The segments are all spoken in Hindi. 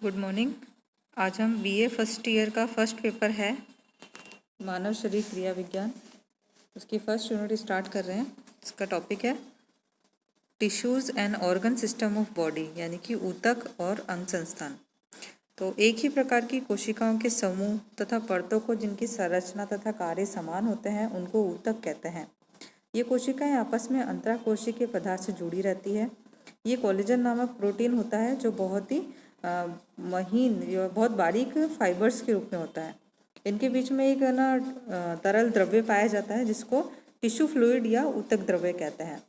Good morning. आज हम बीए फर्स्ट ईयर का फर्स्ट पेपर है मानव शरीर क्रिया विज्ञान, उसकी फर्स्ट यूनिट स्टार्ट कर रहे हैं। इसका टॉपिक है tissues and organ system of body, यानी कि ऊतक और अंग संस्थान। तो एक ही प्रकार की कोशिकाओं के समूह तथा परतों को जिनकी संरचना तथा कार्य समान होते हैं उनको ऊतक कहते हैं। ये कोशिकाएं आपस में अंतराकोशिकीय पदार्थ से जुड़ी रहती है। ये कोलेजन नामक प्रोटीन होता है जो बहुत ही महीन या बहुत बारीक फाइबर्स के रूप में होता है। इनके बीच में एक तरल द्रव्य पाया जाता है जिसको टिश्यू फ्लूइड या ऊतक द्रव्य कहते हैं।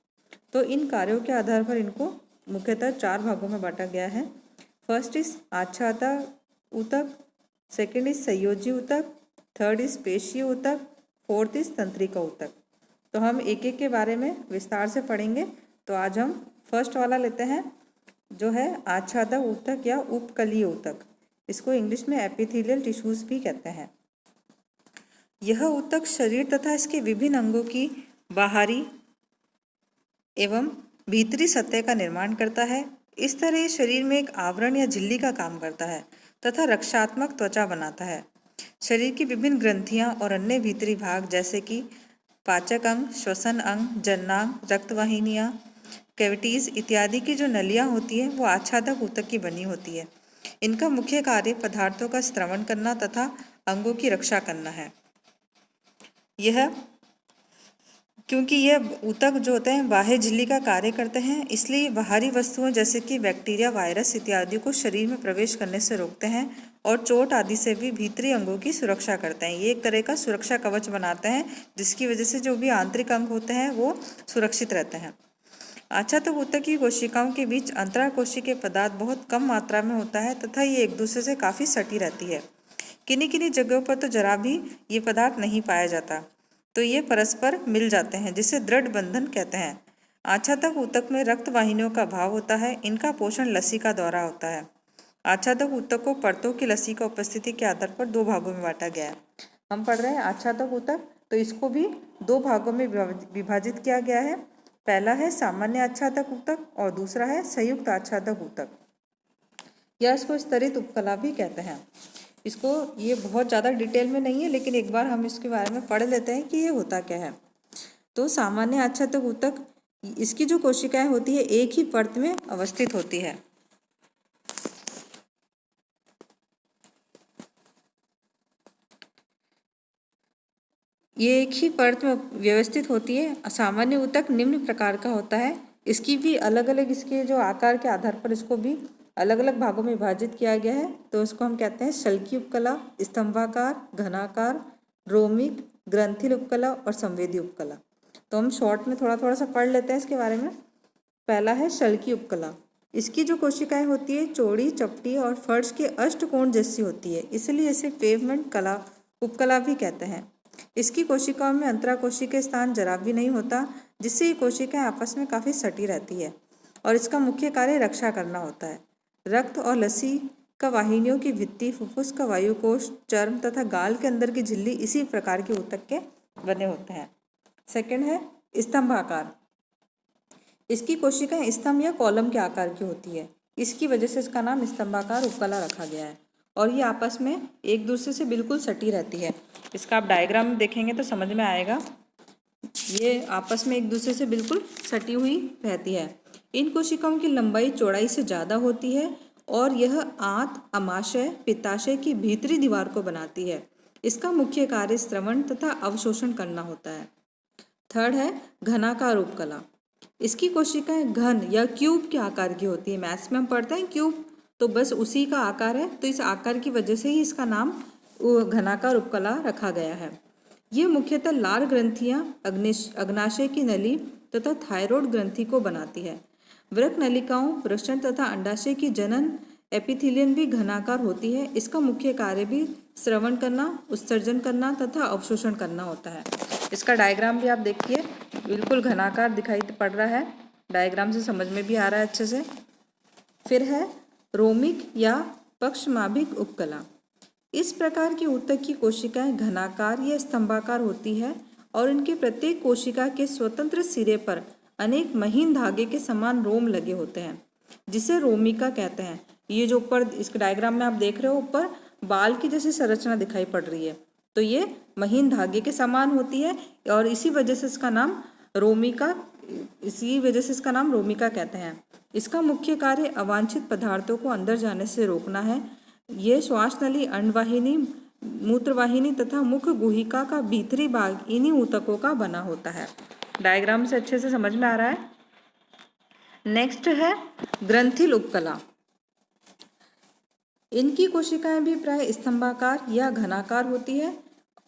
तो इन कार्यों के आधार पर इनको मुख्यतः 4 भागों में बांटा गया है। फर्स्ट इज आच्छादा ऊतक, सेकेंड इज संयोजी ऊतक, थर्ड इज पेशीय ऊतक, फोर्थ इज तंत्रिका ऊतक। तो हम एक एक के बारे में विस्तार से पढ़ेंगे। तो आज हम फर्स्ट वाला लेते हैं जो है आच्छादक ऊतक या उपकलीय ऊतक। इसको इंग्लिश में एपिथेलियल टिश्यूज भी कहते हैं। यह ऊतक शरीर तथा इसके विभिन्न अंगों की बाहरी एवं भीतरी सतह का निर्माण करता है। इस तरह ये शरीर में एक आवरण या झिल्ली का काम करता है तथा रक्षात्मक त्वचा बनाता है। शरीर की विभिन्न ग्रंथियां और अन्य भीतरी भाग जैसे कि पाचक अंग, श्वसन अंग, जननांग, रक्तवाहिनियां, कैविटीज इत्यादि की जो नलियां होती है वो आच्छादक ऊतक की बनी होती है। इनका मुख्य कार्य पदार्थों का स्रवण करना तथा अंगों की रक्षा करना है। यह क्योंकि यह ऊतक जो होते हैं बाह्य झिल्ली का कार्य करते हैं, इसलिए बाहरी वस्तुओं जैसे कि बैक्टीरिया, वायरस इत्यादि को शरीर में प्रवेश करने से रोकते हैं और चोट आदि से भी भीतरी अंगों की सुरक्षा करते हैं। ये एक तरह का सुरक्षा कवच बनाते हैं जिसकी वजह से जो भी आंतरिक अंग होते हैं वो सुरक्षित रहते हैं। आच्छादक ऊतक की कोशिकाओं के बीच अंतराकोशिकीय पदार्थ बहुत कम मात्रा में होता है तथा ये एक दूसरे से काफ़ी सटी रहती है। किन्हीं किन्हीं जगहों पर तो जरा भी ये पदार्थ नहीं पाया जाता, तो ये परस्पर मिल जाते हैं जिसे दृढ़ बंधन कहते हैं। आच्छादक ऊतक में रक्त वाहिनियों का अभाव होता है। इनका पोषण लसी का द्वारा होता है। आच्छादक ऊतक को परतों की लसी का उपस्थिति के आधार पर 2 भागों में बांटा गया है। हम पढ़ रहे हैं आच्छादक ऊतक, तो इसको भी 2 भागों में विभाजित किया गया है। पहला है सामान्य आच्छादक ऊतक और दूसरा है संयुक्त आच्छादक ऊतक, या इसको स्तरित उपकला भी कहते हैं। इसको ये बहुत ज़्यादा डिटेल में नहीं है, लेकिन एक बार हम इसके बारे में पढ़ लेते हैं कि ये होता क्या है। तो सामान्य आच्छादक ऊतक, इसकी जो कोशिकाएं होती है एक ही परत में अवस्थित होती है। ये एक ही परत में व्यवस्थित होती है। सामान्य ऊतक निम्न प्रकार का होता है। इसकी भी अलग अलग, इसके जो आकार के आधार पर इसको भी अलग अलग भागों में विभाजित किया गया है। तो इसको हम कहते हैं शल्की उपकला, स्तंभाकार, घनाकार, रोमिक, ग्रंथिल उपकला और संवेदी उपकला। तो हम शॉर्ट में थोड़ा थोड़ा सा पढ़ लेते हैं इसके बारे में। पहला है शल्की उपकला। इसकी जो कोशिकाएं होती है चौड़ी, चपटी और फर्श के अष्टकोण जैसी होती है, इसलिए इसे पेवमेंट कला उपकला भी कहते हैं। इसकी कोशिकाओं में अंतराकोशिकीय स्थान जरा भी नहीं होता, जिससे ये कोशिकाएं आपस में काफ़ी सटी रहती है और इसका मुख्य कार्य रक्षा करना होता है। रक्त और लसी का वाहिनियों की भित्ति, फुफ्फुस का वायुकोश, चर्म तथा गाल के अंदर की झिल्ली इसी प्रकार के ऊतक के बने होते हैं। सेकंड है स्तंभाकार। इसकी कोशिकाएं स्तंभ या कॉलम के आकार की होती है, इसकी वजह से इसका नाम स्तंभाकार उपकला रखा गया है और ये आपस में एक दूसरे से बिल्कुल सटी रहती है। इसका आप डायग्राम देखेंगे तो समझ में आएगा। ये आपस में एक दूसरे से बिल्कुल सटी हुई रहती है। इन कोशिकाओं की लंबाई चौड़ाई से ज़्यादा होती है और यह आंत, अमाशय, पित्ताशय की भीतरी दीवार को बनाती है। इसका मुख्य कार्य श्रवण तथा अवशोषण करना होता है। थर्ड है घनाकार उपकला। इसकी कोशिकाएं घन या क्यूब के आकार की होती है। मैथ्स में हम पढ़ते हैं क्यूब, तो बस उसी का आकार है, तो इस आकार की वजह से ही इसका नाम घनाकार उपकला रखा गया है। ये मुख्यतः लार ग्रंथियां, अग्नाशय की नली तथा थायरॉयड ग्रंथि को बनाती है। वृक्क नलिकाओं, वृषण तथा अंडाशय की जनन एपिथेलियन भी घनाकार होती है। इसका मुख्य कार्य भी श्रवण करना, उत्सर्जन करना तथा अवशोषण करना होता है। इसका डायग्राम भी आप देखिए, बिल्कुल घनाकार दिखाई पड़ रहा है, डायग्राम से समझ में भी आ रहा है अच्छे से। फिर है रोमिक या पक्षमाभिक उपकला। इस प्रकार की ऊतक की कोशिकाएं घनाकार या स्तंभाकार होती है और इनके प्रत्येक कोशिका के स्वतंत्र सिरे पर अनेक महीन धागे के समान रोम लगे होते हैं, जिसे रोमिका कहते हैं। ये जो ऊपर इस डायग्राम में आप देख रहे हो, ऊपर बाल की जैसी संरचना दिखाई पड़ रही है, तो ये महीन धागे के समान होती है और इसी वजह से इसका नाम रोमिका कहते हैं। इसका मुख्य कार्य अवांछित पदार्थों को अंदर जाने से रोकना है। ये श्वास नली, अंडवाहिनी, मूत्रवाहिनी तथा मुख गुहिका का भीतरी भाग इन्हीं ऊतकों का बना होता है। डायग्राम से अच्छे से समझ में आ रहा है। नेक्स्ट है ग्रंथिल उपकला। इनकी कोशिकाएं भी प्राय स्तंभाकार या घनाकार होती है।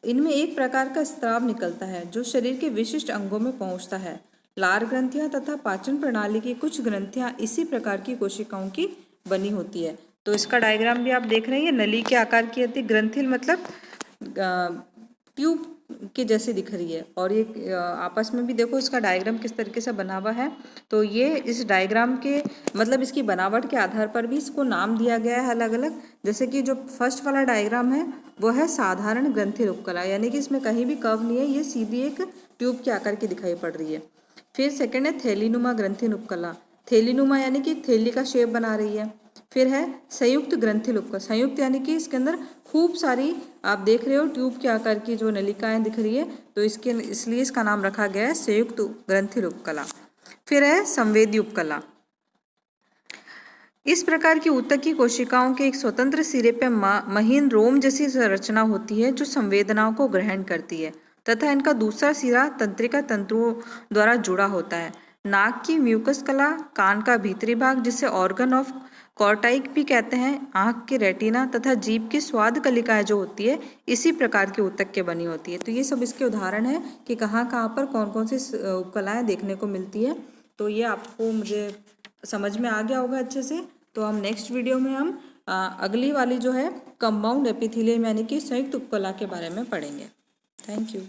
इनमें एक प्रकार का स्राव निकलता है जो शरीर के विशिष्ट अंगों में पहुंचता है। लार ग्रंथियां तथा पाचन प्रणाली की कुछ ग्रंथियां इसी प्रकार की कोशिकाओं की बनी होती है। तो इसका डायग्राम भी आप देख रहे हैं, नली के आकार की होती है। ग्रंथिल मतलब ट्यूब के जैसे दिख रही है, और ये आपस में भी देखो इसका डायग्राम किस तरीके से बना हुआ है। तो ये इस डायग्राम के मतलब इसकी बनावट के आधार पर भी इसको नाम दिया गया है अलग अलग। जैसे कि जो फर्स्ट वाला डायग्राम है वो है साधारण ग्रंथिल उपकला, यानी कि इसमें कहीं भी कर्व नहीं है, ये सीधी एक ट्यूब के आकार की दिखाई पड़ रही है। फिर सेकेंड है थैलीनुमा ग्रंथिल उपकला। थैलीनुमा यानी कि थैली का शेप बना रही है। फिर है संयुक्त ग्रंथिल उपकला। संयुक्त यानी कि इसके अंदर खूब सारी आप देख रहे हो ट्यूब के आकार की जो नलिकाएं दिख रही है, तो इसलिए इसका नाम रखा गया है संयुक्त ग्रंथिल उपकला। फिर है संवेदी उपकला। इस प्रकार की ऊतक की कोशिकाओं के एक स्वतंत्र सिरे पर महीन रोम जैसी संरचना होती है जो संवेदनाओं को ग्रहण करती है तथा इनका दूसरा सिरा तंत्रिका तंतुओं द्वारा जुड़ा होता है। नाक की म्यूकस कला, कान का भीतरी भाग जिसे ऑर्गन ऑफ कॉर्टाइक भी कहते हैं, आँख के रेटिना तथा जीभ की स्वाद कलिकाएं जो होती है इसी प्रकार की ऊतक के बनी होती है। तो ये सब इसके उदाहरण है कि कहाँ कहाँ पर कौन कौन सी उपकलाएं देखने को मिलती है। तो ये आपको मुझे समझ में आ गया होगा अच्छे से। तो हम नेक्स्ट वीडियो में हम अगली वाली जो है कंपाउंड एपिथेलियम यानी कि संयुक्त उपकला के बारे में पढ़ेंगे। Thank you.